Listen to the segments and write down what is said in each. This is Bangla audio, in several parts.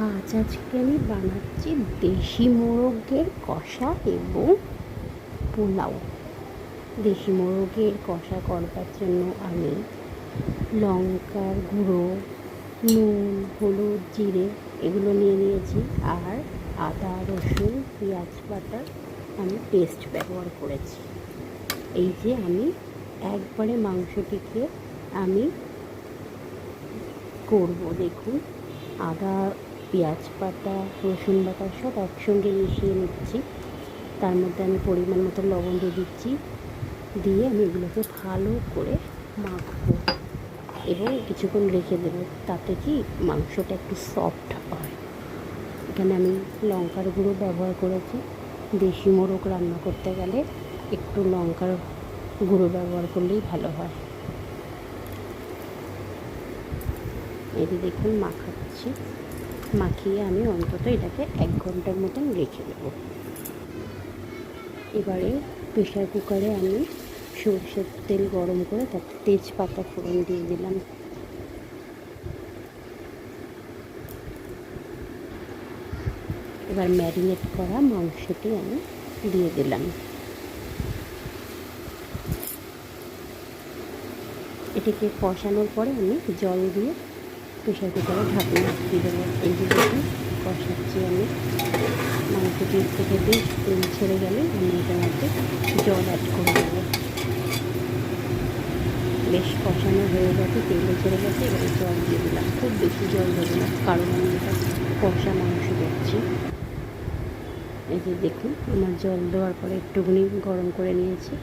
আজকে আমি বানাচ্ছি দেশি মোরগের কষা এবং পোলাও। দেশি মোরগের কষা করবার জন্য আমি লঙ্কার গুঁড়ো, নুন, হলুদ, জিরে এগুলো নিয়ে নিয়েছি। আর আদা, রসুন, পেঁয়াজ বাটা আমি পেস্ট ব্যবহার করেছি। এই যে আমি একবারে মাংসটিকে আমি করব, দেখুন, আদা, পেঁয়াজ বাটা, রসুন বাটা সব একসঙ্গে মিশিয়ে নিচ্ছি। তার মধ্যে আমি পরিমাণ মতো লবণ দিয়ে দিচ্ছি, দিয়ে আমি এগুলোকে ভালো করে মাখবো এবং কিছুক্ষণ রেখে দেবো, তাতে কি মাংসটা একটু সফট হয়। এখানে আমি লঙ্কার গুঁড়ো ব্যবহার করেছি। দেশি মোরগ রান্না করতে গেলে একটু লঙ্কার গুঁড়ো ব্যবহার করলেই ভালো হয়। এটি দেখুন মাখাচ্ছি, মাখিয়ে আমি অন্তত এটাকে 1 ঘন্টার মতন রেখে দেবো। এবারে প্রেশার কুকারে আমি সরষের তেল গরম করে তাতে তেজপাতা ফোড়ন দিয়ে দিলাম। এবার ম্যারিনেট করা মাংসটি আমি দিয়ে দিলাম। এটিকে কষানোর পরে আমি জল দিয়ে প্রেশার কুকারে ঢাকনা দিয়ে দেবো। এই যে দেখুন কষাচ্ছি আমি, মাংসটির থেকে বেশ তেল ছেড়ে গেলে আমি এটার মধ্যে জল অ্যাড করে দেবো। বেশ কষানো হয়ে গেছে, তেলও ছেড়ে গেছে, এবারে জল দিয়ে দিলাম। খুব বেশি জল দেবো না, কারণ আমি এটা কষা মাংস করছি। এই যে দেখুন আমার জল দেওয়ার পরে একটুখানি গরম করে নিয়েছি,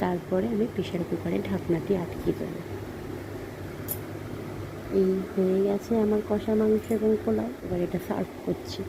তারপরে আমি প্রেশার কুকারে ঢাকনাটি আটকে দেবো। এই হয়ে গেছে আমার কষা মাংস এবং পোলাও। এবার এটা সার্ভ করছি।